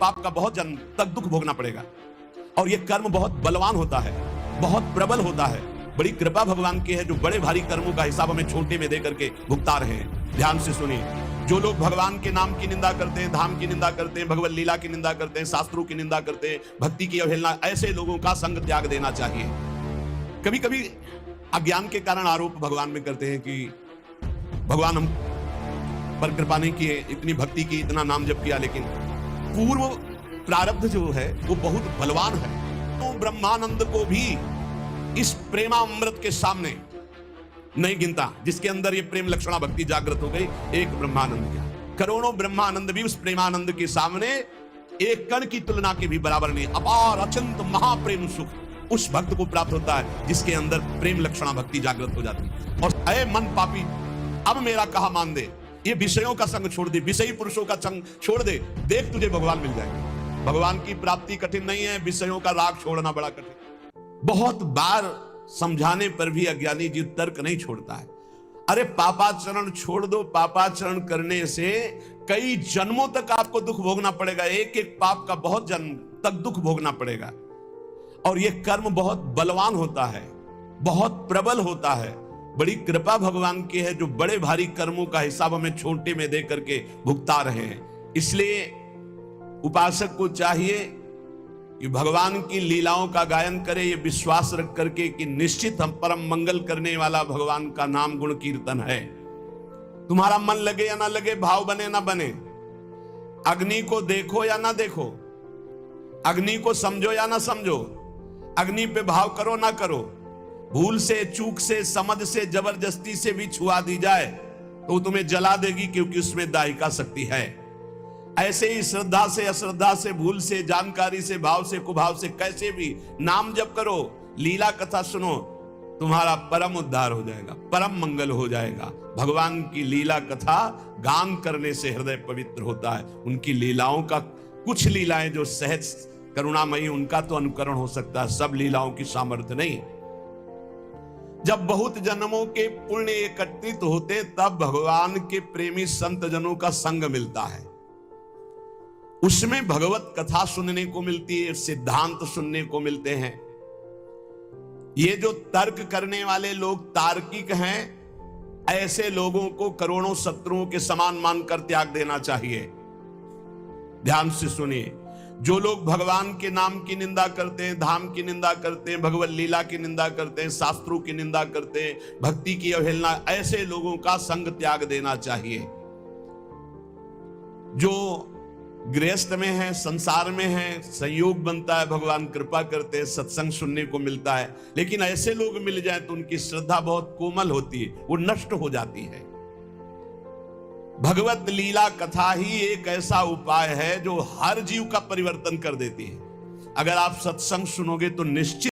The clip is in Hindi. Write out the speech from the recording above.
पाप का बहुत जन्म तक दुख भोगना पड़ेगा। और ये कर्म बहुत बलवान होता है, बहुत प्रबल होता है। बड़ी कृपा भगवान की है जो बड़े भारी कर्मों का हिसाब हमें छोटे में दे करके भुगता रहे हैं। ध्यान से सुनिए, जो लोग भगवान के नाम की निंदा करते हैं, धाम की निंदा करते हैं, भगवत लीला की निंदा करते हैं, शास्त्रों की निंदा करते हैं, भक्ति की अवहेलना, ऐसे लोगों का संग त्याग देना चाहिए। कभी कभी अज्ञान के कारण आरोप भगवान में करते हैं कि भगवान हम पर कृपा नहीं किए, इतनी भक्ति की, इतना नाम जप किया, लेकिन पूर्व प्रारब्ध जो है वो बहुत बलवान है। तो ब्रह्मानंद को भी इस प्रेमामृत के सामने नहीं गिनता, जिसके अंदर ये प्रेम लक्षणा भक्ति जागृत हो गई। एक ब्रह्मानंद क्या, करोड़ों ब्रह्मानंद भी उस प्रेमानंद के सामने एक कण की तुलना के भी बराबर नहीं। अपार अचिंत महाप्रेम सुख उस भक्त को प्राप्त होता है जिसके अंदर प्रेम लक्षणा भक्ति जागृत हो जाती है। और अय मन पापी अब मेरा कहा मान दे, ये विषयों का संग छोड़ दे, विषयी पुरुषों का संग छोड़ दे, देख तुझे भगवान मिल जाएगा। भगवान की प्राप्ति कठिन नहीं है, विषयों का राग छोड़ना बड़ा कठिन। बहुत बार समझाने पर भी अज्ञानी जीव तर्क नहीं छोड़ता है। अरे पापाचरण छोड़ दो, पापाचरण करने से कई जन्मों तक आपको दुख भोगना पड़ेगा, एक एक पाप का बहुत जन्म तक दुख भोगना पड़ेगा। और यह कर्म बहुत बलवान होता है, बहुत प्रबल होता है। बड़ी कृपा भगवान की है जो बड़े भारी कर्मों का हिसाब हमें छोटे में दे करके भुगता रहे हैं। इसलिए उपासक को चाहिए कि भगवान की लीलाओं का गायन करे, ये विश्वास रख करके कि निश्चित हम परम मंगल करने वाला भगवान का नाम गुण कीर्तन है। तुम्हारा मन लगे या ना लगे, भाव बने ना बने, अग्नि को देखो या ना देखो, अग्नि को समझो या ना समझो, अग्नि पे भाव करो ना करो, भूल से, चूक से, समझ से, जबरदस्ती से भी छुआ दी जाए तो तुम्हें जला देगी, क्योंकि उसमें दाहिका शक्ति है। ऐसे ही श्रद्धा से, अश्रद्धा से, भूल से, जानकारी से, भाव से, कुभाव से, कैसे भी नाम जप करो, लीला कथा सुनो, तुम्हारा परम उद्धार हो जाएगा, परम मंगल हो जाएगा। भगवान की लीला कथा गान करने से हृदय पवित्र होता है। उनकी लीलाओं का, कुछ लीलाएं जो सहज करुणामयी, उनका तो अनुकरण हो सकता है, सब लीलाओं की सामर्थ्य नहीं। जब बहुत जन्मों के पुण्य एकत्रित होते तब भगवान के प्रेमी संत जनों का संग मिलता है, उसमें भगवत कथा सुनने को मिलती है, सिद्धांत सुनने को मिलते हैं। ये जो तर्क करने वाले लोग तार्किक हैं, ऐसे लोगों को करोड़ों शत्रुओं के समान मानकर त्याग देना चाहिए। ध्यान से सुनिए, जो लोग भगवान के नाम की निंदा करते हैं, धाम की निंदा करते हैं, भगवत लीला की निंदा करते हैं, शास्त्रों की निंदा करते हैं, भक्ति की अवहेलना, ऐसे लोगों का संग त्याग देना चाहिए। जो गृहस्थ में है, संसार में है, संयोग बनता है, भगवान कृपा करते हैं, सत्संग सुनने को मिलता है, लेकिन ऐसे लोग मिल जाए तो उनकी श्रद्धा बहुत कोमल होती है, वो नष्ट हो जाती है। भगवत लीला कथा ही एक ऐसा उपाय है जो हर जीव का परिवर्तन कर देती है। अगर आप सत्संग सुनोगे तो निश्चित